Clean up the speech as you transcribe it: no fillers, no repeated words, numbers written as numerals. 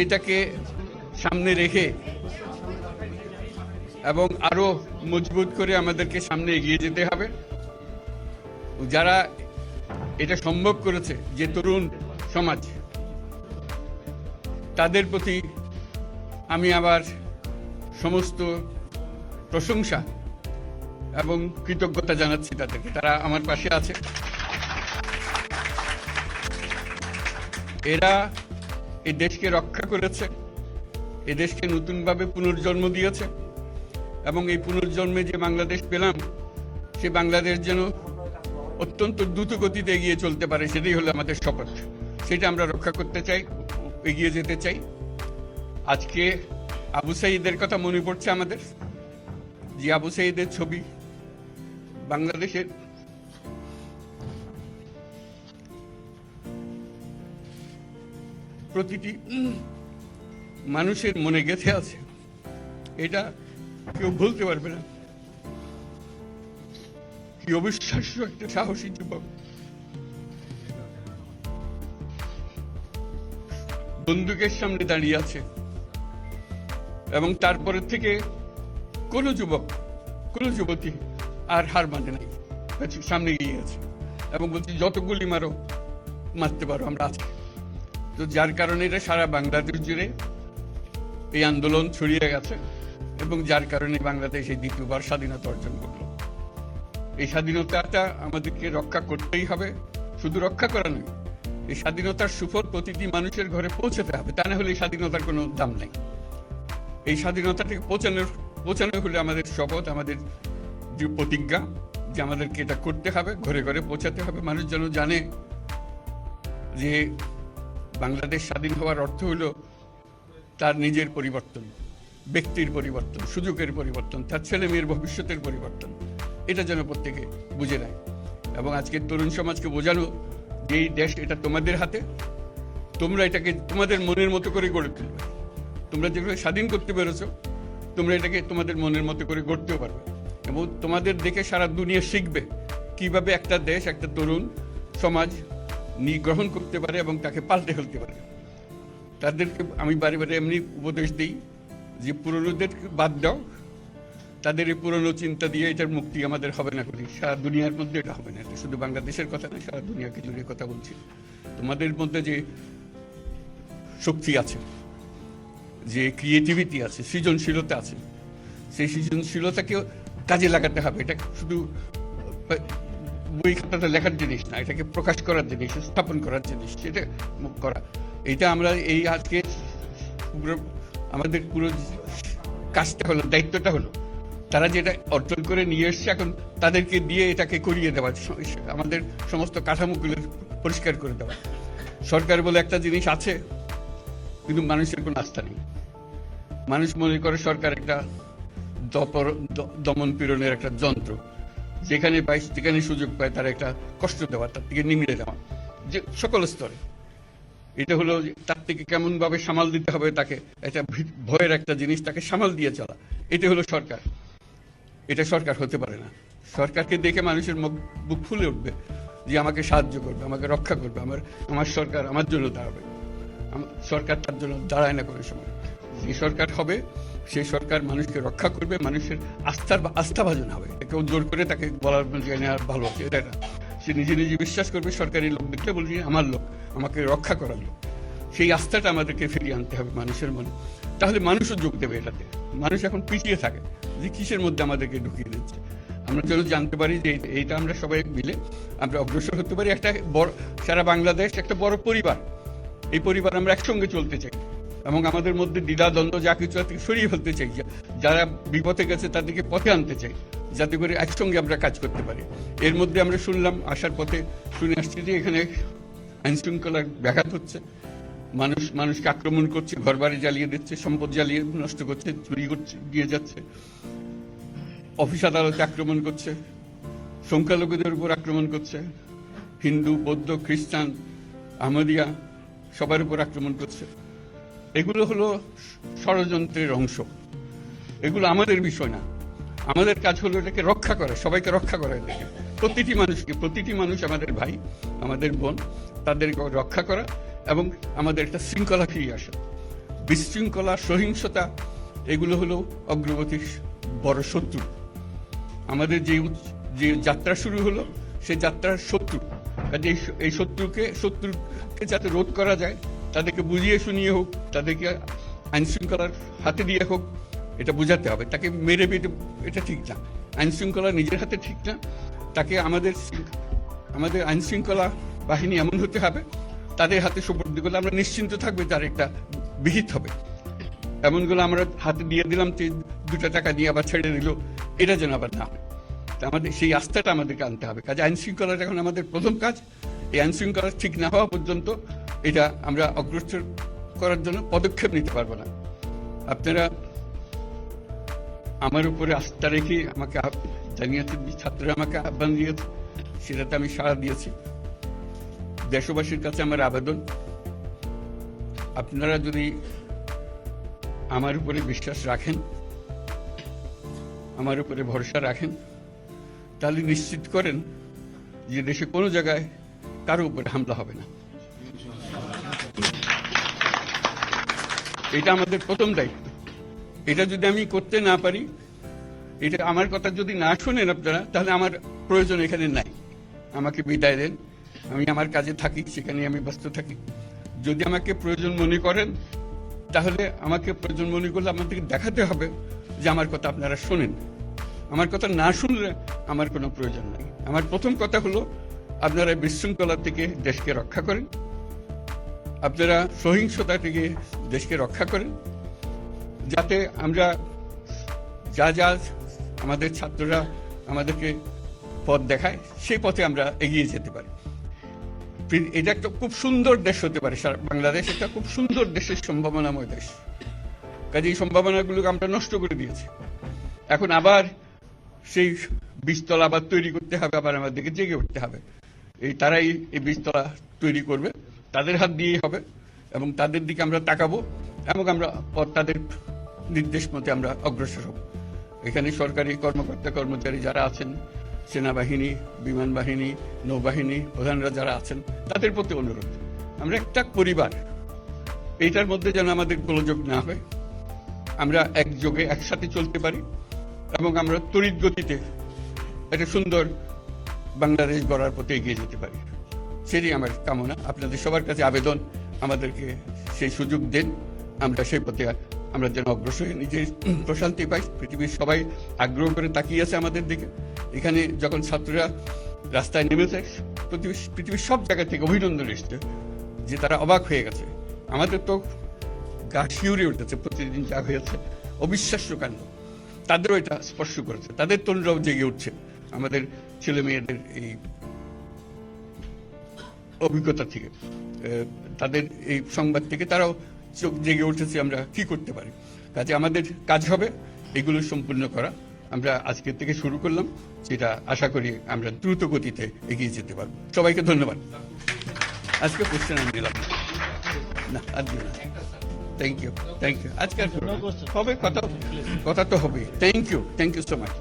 সেটাকে সামনে রেখে এবং আরো মজবুত করে আমাদেরকে সামনে এগিয়ে যেতে হবে। যারা এটা সম্ভব করেছে, যে তরুণ সমাজ, তাদের প্রতি আমি আবার সমস্ত প্রশংসা এবং কৃতজ্ঞতা জানাচ্ছি তাদেরকে। তারা আমার পাশে আছে। এরা এই দেশকে রক্ষা করেছে, এই দেশকে নতুনভাবে পুনর্জন্ম দিয়েছে এবং এই পুনর্জন্মে যে বাংলাদেশ পেলাম, সে বাংলাদেশ যেন অত্যন্ত দ্রুত গতিতে এগিয়ে চলতে পারে, সেটাই হলো আমাদের শপথ। সেটা আমরা রক্ষা করতে চাই, এগিয়ে যেতে চাই। আজকে আবু সাঈদের কথা মনে পড়ছে আমাদের, যে আবু সাঈদের ছবি বাংলাদেশের প্রতিটি মানুষের মনে গেঁথে আছে, এটা কেউ ভুলতে পারবে না। কি অবিশ্বাস্য একটা সাহসী যুবক, বন্দুকের সামনে দাঁড়িয়ে আছে এবং তারপরে থেকে কোন যুবক, কোন যুবতী আর হার মানে নাই, সামনে গিয়ে আছে এবং বলছি যত গুলি মারো, মারতে পারো, আমরা আছি। তো যার কারণে এটা সারা বাংলাদেশ জুড়ে এই আন্দোলন ছড়িয়ে গেছে এবং যার কারণে বাংলাদেশ এই দ্বিতীয়বার স্বাধীনতা অর্জন করলো। এই স্বাধীনতাটা আমাদেরকে রক্ষা করতেই হবে। শুধু রক্ষা করা নয়, এই স্বাধীনতার সুফল প্রতিটি মানুষের ঘরে পৌঁছাতে হবে, তা না হলে এই স্বাধীনতার কোনো দাম নেই। এই স্বাধীনতাটাকে পৌঁছানো হলে আমাদের শপথ, আমাদের যে প্রতিজ্ঞা, যে আমাদেরকে এটা করতে হবে, ঘরে ঘরে পৌঁছাতে হবে। মানুষ যেন জানে যে বাংলাদেশ স্বাধীন হওয়ার অর্থ হলো তার নিজের পরিবর্তন, ব্যক্তির পরিবর্তন, সুযোগের পরিবর্তন, তার ছেলে মেয়ের ভবিষ্যতের পরিবর্তন। এটা যেন প্রত্যেকে বুঝে নেয় এবং আজকের তরুণ সমাজকে বোঝানো যে এই দেশ এটা তোমাদের হাতে, তোমরা এটাকে তোমাদের মনের মতো করে গড়ে তুলবে। তোমরা যেগুলো স্বাধীন করতে পেরেছো, তোমরা এটাকে তোমাদের মনের মতো করে গড়তেও পারবে এবং তোমাদের দেখে সারা দুনিয়া শিখবে কিভাবে একটা দেশ, একটা তরুণ সমাজ গ্রহণ করতে পারে এবং তাকে পাল্টে ফেলতে পারে। তাদেরকে আমি বারে বারে এমনি উপদেশ দিই যে পুরনোদের বাদ দাও, তাদের এই পুরনো চিন্তা দিয়ে এটার মুক্তি আমাদের হবে না, করি সারা দুনিয়ার মধ্যে এটা হবে না। এটা শুধু বাংলাদেশের কথা নয়, সারা দুনিয়াকে জুড়ে কথা বলছি। তোমাদের মধ্যে যে শক্তি আছে, যে ক্রিয়েটিভিটি আছে, সৃজনশীলতা আছে, সেই সৃজনশীলতাকেও কাজে লাগাতে হবে। এটা শুধু বই খাতাতে লেখার জিনিস না, এটাকে প্রকাশ করার জিনিস, স্থাপন করার জিনিস, এটা করা। এটা আমরা এই আজকে আমাদের পুরো কাজটা হলো, দায়িত্বটা হলো তারা যেটা অর্জন করে নিয়ে এসছে, এখন তাদেরকে দিয়ে এটাকে করিয়ে দেওয়া, আমাদের সমস্ত কাঠামোগুলো পরিষ্কার করে দেওয়া। সরকার বলে একটা জিনিস আছে, কিন্তু মানুষের কোনো আস্থা নেই। মানুষ মনে করে সরকার একটা দমন পীড়নের একটা যন্ত্র, যেখানে পায়, যেখানে সুযোগ পায় তার একটা কষ্ট দেওয়া, তার থেকে নিংড়ে দেওয়া, যে সকল স্তরে। এটা হলো তার থেকে কেমন ভাবে সামাল দিতে হবে তাকে, এটা ভয়ের একটা জিনিস, তাকে সামাল দিয়ে চলা। এটা হলো সরকার। এটা সরকার হতে পারে না। সরকারকে দেখে মানুষের বুক ফুলে উঠবে যে আমাকে সাহায্য করবে, আমাকে রক্ষা করবে, আমার সরকার আমার জন্য দাঁড়াবে। সরকার তার জন্য দাঁড়ায় না কোনো সময়। যে সরকার হবে, সেই সরকার মানুষকে রক্ষা করবে, মানুষের আস্থাভাজন হবে। কেউ জোর করে তাকে বলার আর ভালো আছে এটা না। সে নিজে নিজে বিশ্বাস করবে, সরকারি লোক দেখলে বলছে আমার লোক, আমাকে রক্ষা করার লোক। সেই আস্থাটা আমাদেরকে ফিরিয়ে আনতে হবে মানুষের মনে, তাহলে মানুষও যোগ দেবে এটাতে। মানুষ এখন পিছিয়ে থাকে যে কিসের মধ্যে আমাদেরকে ঢুকিয়ে দিচ্ছে। আমরা যেন জানতে পারি যে এইটা আমরা সবাই মিলে আমরা অগ্রসর হতে পারি। একটা বড়, সারা বাংলাদেশ একটা বড় পরিবার, এই পরিবার আমরা একসঙ্গে চলতে চাই এবং আমাদের মধ্যে দ্বিধা দ্বন্দ্ব যা কিছু থেকে সরিয়ে ফেলতে চাই। যারা বিপথে গেছে তাদেরকে পথে আনতে চাই, যাতে করে একসঙ্গে আমরা কাজ করতে পারি। এর মধ্যে আমরা শুনলাম, আসার পথে শুনে আসছি যে এখানে আইন শৃঙ্খলার ব্যাঘাত হচ্ছে, মানুষকে আক্রমণ করছে, ঘরবাড়ি জ্বালিয়ে দিচ্ছে, সম্পদ জ্বালিয়ে নষ্ট করছে, চুরি করছে, দিয়ে যাচ্ছে, অফিস আদালতে আক্রমণ করছে, সংখ্যালঘুদের উপর আক্রমণ করছে, হিন্দু, বৌদ্ধ, খ্রিস্টান, আহমদিয়া সবার উপর আক্রমণ করছে। এগুলো হলো ষড়যন্ত্রের অংশ। এগুলো আমাদের বিষয় না। আমাদের কাজ হলো এটাকে রক্ষা করা, সবাইকে রক্ষা করা, এটাকে প্রতিটি মানুষকে, প্রতিটি মানুষ আমাদের ভাই, আমাদের বোন, তাদেরকে রক্ষা করা এবং আমাদের একটা শৃঙ্খলা ফিরিয়ে আসা। বিশৃঙ্খলা, সহিংসতা, এগুলো হলো অগ্রগতির বড় শত্রু। আমাদের যে যাত্রা শুরু হলো, সে যাত্রার শত্রু। কাজে এই শত্রুকে যাতে রোধ করা যায়, তাদেরকে বুঝিয়ে শুনিয়ে হোক, তাদেরকে আইন শৃঙ্খলার হাতে দিয়ে হোক, এটা বোঝাতে হবে। তাকে মেরে বেটে এটা ঠিক না, আইন শৃঙ্খলা নিজের হাতে ঠিক না। তাকে আমাদের আইন শৃঙ্খলা বাহিনী এমন হতে হবে, তাদের হাতে সুপর্দ করলে আমরা নিশ্চিন্ত থাকবে তার একটা বিহিত হবে। এমনগুলো আমরা হাতে দিয়ে দিলাম, 2 টাকা দিয়ে আবার ছেড়ে দিল, এটা যেন আবার না হয়। আমাদের সেই আস্থাটা আমাদেরকে আনতে হবে। কাজে আইন শৃঙ্খলাটা এখন আমাদের প্রথম কাজ। এই আইন শৃঙ্খলা ঠিক না হওয়া পর্যন্ত এটা আমরা অগ্রসর করার জন্য পদক্ষেপ নিতে পারবো না। আপনারা আমার উপরে আস্থা রেখে আমাকে জানিয়েছেন, ছাত্ররা আমাকে আহ্বান দিয়েছে, সেটাতে আমি সাড়া দিয়েছি। দেশবাসীর কাছে আমার আবেদন, আপনারা যদি আমার উপরে বিশ্বাস রাখেন, আমার উপরে ভরসা রাখেন, তাহলে নিশ্চিত করেন যে দেশে কোনো জায়গায় কারো উপরে হামলা হবে না। এটা আমাদের প্রথম দায়িত্ব। এটা যদি আমি করতে না পারি, এটা আমার কথা যদি না শোনেন আপনারা, তাহলে আমার প্রয়োজন এখানে নাই। আমাকে বিদায় দেন, আমি আমার কাজে থাকি, সেখানে আমি ব্যস্ত থাকি। যদি আমাকে প্রয়োজন মনে করেন, তাহলে আমাকে প্রয়োজন মনে করলে আমাদেরকে দেখাতে হবে যে আমার কথা আপনারা শোনেন। আমার কথা না শুনলে আমার কোনো প্রয়োজন নাই। আমার প্রথম কথা হলো, আপনারা বিশৃঙ্খলা থেকে দেশকে রক্ষা করেন, আপনারা সহিংসতা থেকে দেশকে রক্ষা করেন, যাতে আমরা যা আমাদের ছাত্ররা আমাদেরকে পথ দেখায়, সেই পথে আমরা এগিয়ে যেতে পারি। এটা একটা খুব সুন্দর দেশ হতে পারে, বাংলাদেশ একটা খুব সুন্দর দেশের সম্ভাবনাময় দেশ। কাজে এই সম্ভাবনাগুলোকে আমরা নষ্ট করে দিয়েছি। এখন আবার সেই বীজতলা আবার তৈরি করতে হবে, আবার আমাদেরকে জেগে উঠতে হবে। তারাই এই বীজতলা তৈরি করবে, তাদের হাত দিয়েই হবে, এবং তাদের দিকে আমরা তাকাবো, এবং আমরা তাদের নির্দেশ মতে আমরা অগ্রসর হব। এখানে সরকারি কর্মকর্তা কর্মচারী যারা আছেন, সেনাবাহিনী, বিমান বাহিনী, নৌবাহিনী প্রধানরা যারা আছেন, তাদের প্রতি অনুরোধ, আমরা একটা পরিবার, এইটার মধ্যে যেন আমাদের গোলযোগ না হয়, আমরা একযোগে একসাথে চলতে পারি, এবং আমরা তড়িৎ গতিতে একটা সুন্দর বাংলাদেশ গড়ার পথে এগিয়ে যেতে পারি। সেটাই আমার কামনা। আপনাদের সবার কাছে আবেদন, আমাদেরকে সেই সুযোগ দেন, আমরা সেই পথে আমরা যেন অগ্রসর হয়ে নিজের প্রশান্তি পাই। পৃথিবীর সবাই আগ্রহ করে তাকিয়ে আছে আমাদের দিকে। এখানে যখন ছাত্ররা রাস্তায় নেমেছে, পৃথিবীর সব জায়গা থেকে অভিনন্দন এসছে, যে তারা অবাক হয়ে গেছে। আমাদের তো গা শিউরে উঠেছে, প্রতিদিন যা হয়েছে অবিশ্বাস্য কাণ্ড। তাদেরও এটা স্পর্শ করেছে, তাদের তরুণরাও জেগে উঠছে আমাদের ছেলে মেয়েদের এই অভিজ্ঞতা থেকে, তাদের এই সংবাদ থেকে তারাও চোখ জেগে উঠেছে আমরা কি করতে পারি। কাজে আমাদের কাজ হবে এগুলো সম্পূর্ণ করা। আমরা আজকের থেকে শুরু করলাম, সেটা আশা করি আমরা দ্রুত গতিতে এগিয়ে যেতে পারবো। সবাইকে ধন্যবাদ। আজকে কোশ্চেন আমি নিলাম না, আজকে না। Thank you. আজকে হবে কথা তো হবে। Thank you so much.